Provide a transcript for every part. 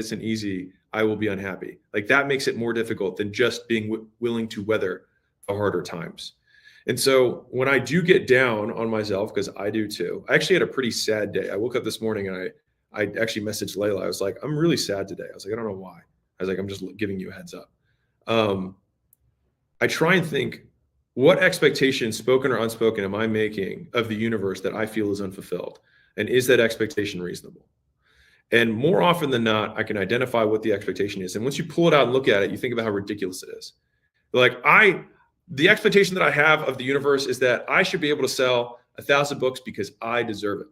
isn't easy, I will be unhappy. Like that makes it more difficult than just being willing to weather the harder times. And so when I do get down on myself, because I do too, I actually had a pretty sad day. I woke up this morning and I actually messaged Layla. I was like, I'm really sad today. I was like, I don't know why. I was like, I'm just giving you a heads up. I try and think, what expectations, spoken or unspoken, am I making of the universe that I feel is unfulfilled? And is that expectation reasonable? And more often than not, I can identify what the expectation is. And once you pull it out and look at it, you think about how ridiculous it is. Like the expectation that I have of the universe is that I should be able to sell 1,000 books because I deserve it.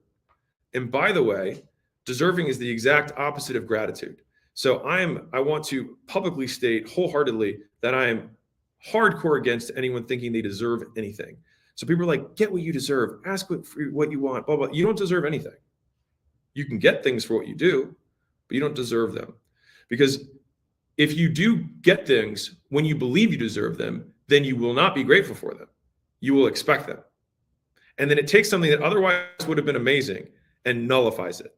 And by the way, deserving is the exact opposite of gratitude. So I want to publicly state wholeheartedly that I am hardcore against anyone thinking they deserve anything. So people are like, get what you deserve, ask what you want, blah, blah. You don't deserve anything. You can get things for what you do, but you don't deserve them. Because if you do get things when you believe you deserve them, then you will not be grateful for them. You will expect them. And then it takes something that otherwise would have been amazing and nullifies it.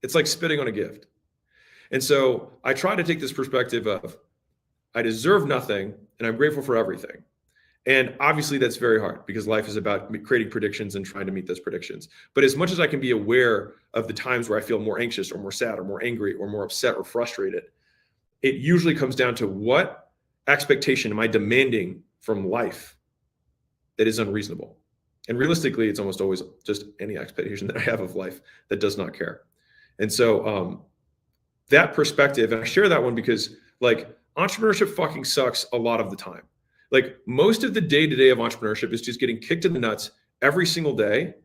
It's like spitting on a gift. And so I try to take this perspective of, I deserve nothing and I'm grateful for everything. And obviously that's very hard because life is about creating predictions and trying to meet those predictions. But as much as I can be aware of the times where I feel more anxious or more sad or more angry or more upset or frustrated, it usually comes down to, what expectation am I demanding from life that is unreasonable? And realistically, it's almost always just any expectation that I have of life that does not care. And so that perspective, and I share that one because like entrepreneurship fucking sucks a lot of the time. Like most of the day-to-day of entrepreneurship is just getting kicked in the nuts every single day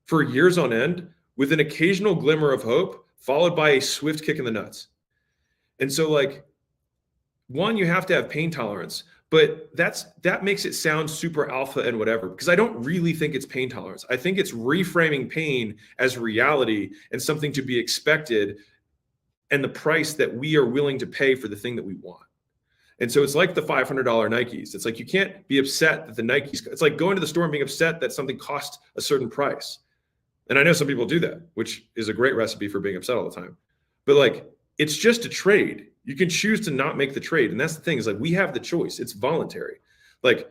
for years on end with an occasional glimmer of hope followed by a swift kick in the nuts. And so like, one, you have to have pain tolerance, but that makes it sound super alpha and whatever, because I don't really think it's pain tolerance. I think it's reframing pain as reality and something to be expected and the price that we are willing to pay for the thing that we want. And so it's like the $500 Nikes. It's like, you can't be upset that the Nikes, it's like going to the store and being upset that something costs a certain price. And I know some people do that, which is a great recipe for being upset all the time. But like, it's just a trade. You can choose to not make the trade. And that's the thing, is like, we have the choice. It's voluntary. Like,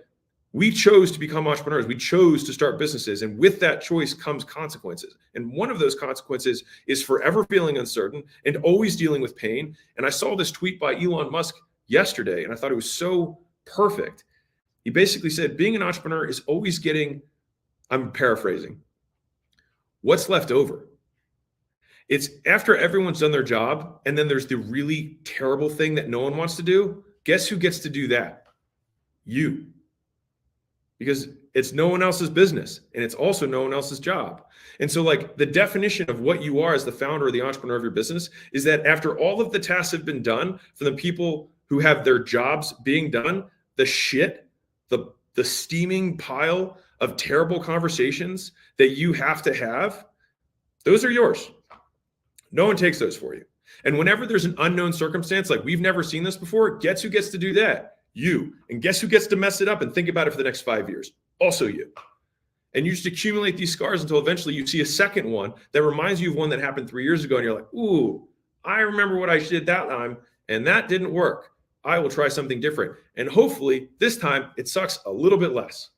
we chose to become entrepreneurs. We chose to start businesses. And with that choice comes consequences. And one of those consequences is forever feeling uncertain and always dealing with pain. And I saw this tweet by Elon Musk yesterday, and I thought it was so perfect. He basically said, being an entrepreneur is always getting, I'm paraphrasing, what's left over. It's after everyone's done their job, and then there's the really terrible thing that no one wants to do. Guess who gets to do that? You. Because it's no one else's business, and it's also no one else's job. And so like the definition of what you are as the founder or the entrepreneur of your business is that after all of the tasks have been done for the people who have their jobs being done, the shit, the steaming pile of terrible conversations that you have to have, those are yours. No one takes those for you. And whenever there's an unknown circumstance, like we've never seen this before, guess who gets to do that? You. And guess who gets to mess it up and think about it for the next 5 years? Also you. And you just accumulate these scars until eventually you see a second one that reminds you of one that happened 3 years ago. And you're like, ooh, I remember what I did that time, and that didn't work. I will try something different. And hopefully this time it sucks a little bit less.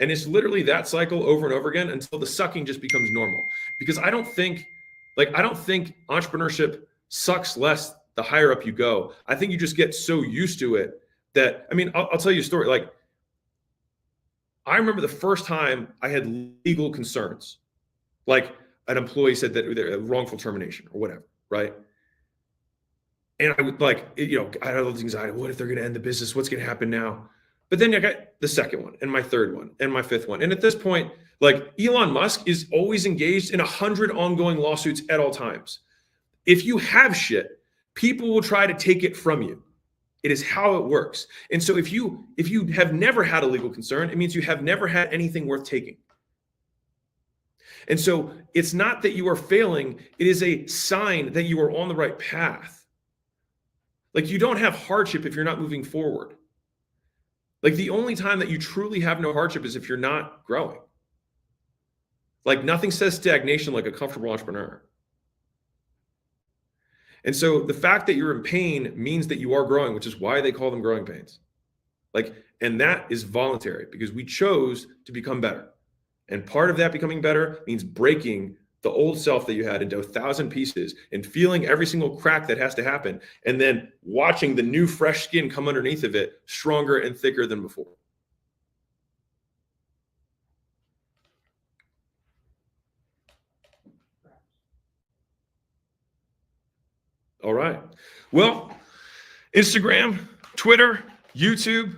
And it's literally that cycle over and over again until the sucking just becomes normal. Because I don't think entrepreneurship sucks less the higher up you go. I think you just get so used to it that, I mean, I'll tell you a story. Like, I remember the first time I had legal concerns, like an employee said that they're wrongful termination or whatever, right? And I would like, I had all this anxiety. What if they're going to end the business? What's going to happen now? But then I got the second one and my third one and my fifth one. And at this point, like Elon Musk is always engaged in 100 ongoing lawsuits at all times. If you have shit, people will try to take it from you. It is how it works. And so if you have never had a legal concern, it means you have never had anything worth taking. And so it's not that you are failing. It is a sign that you are on the right path. Like, you don't have hardship if you're not moving forward. Like, the only time that you truly have no hardship is if you're not growing. Like, nothing says stagnation like a comfortable entrepreneur. And so the fact that you're in pain means that you are growing, which is why they call them growing pains. Like, and that is voluntary because we chose to become better. And part of that becoming better means breaking the old self that you had into 1,000 pieces and feeling every single crack that has to happen. And then watching the new fresh skin come underneath of it stronger and thicker than before. All right. Well, Instagram, Twitter, YouTube.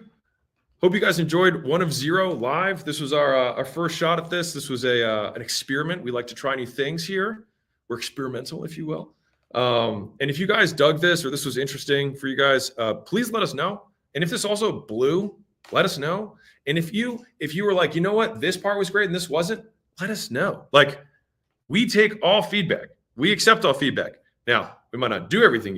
Hope you guys enjoyed One of Zero live. This was our first shot at this. This was an experiment. We like to try new things here. We're experimental, if you will. And if you guys dug this or this was interesting for you guys, please let us know. And if this also blew, let us know. And if you were like, you know what, this part was great and this wasn't, let us know. Like, we take all feedback. We accept all feedback. Now, we might not do everything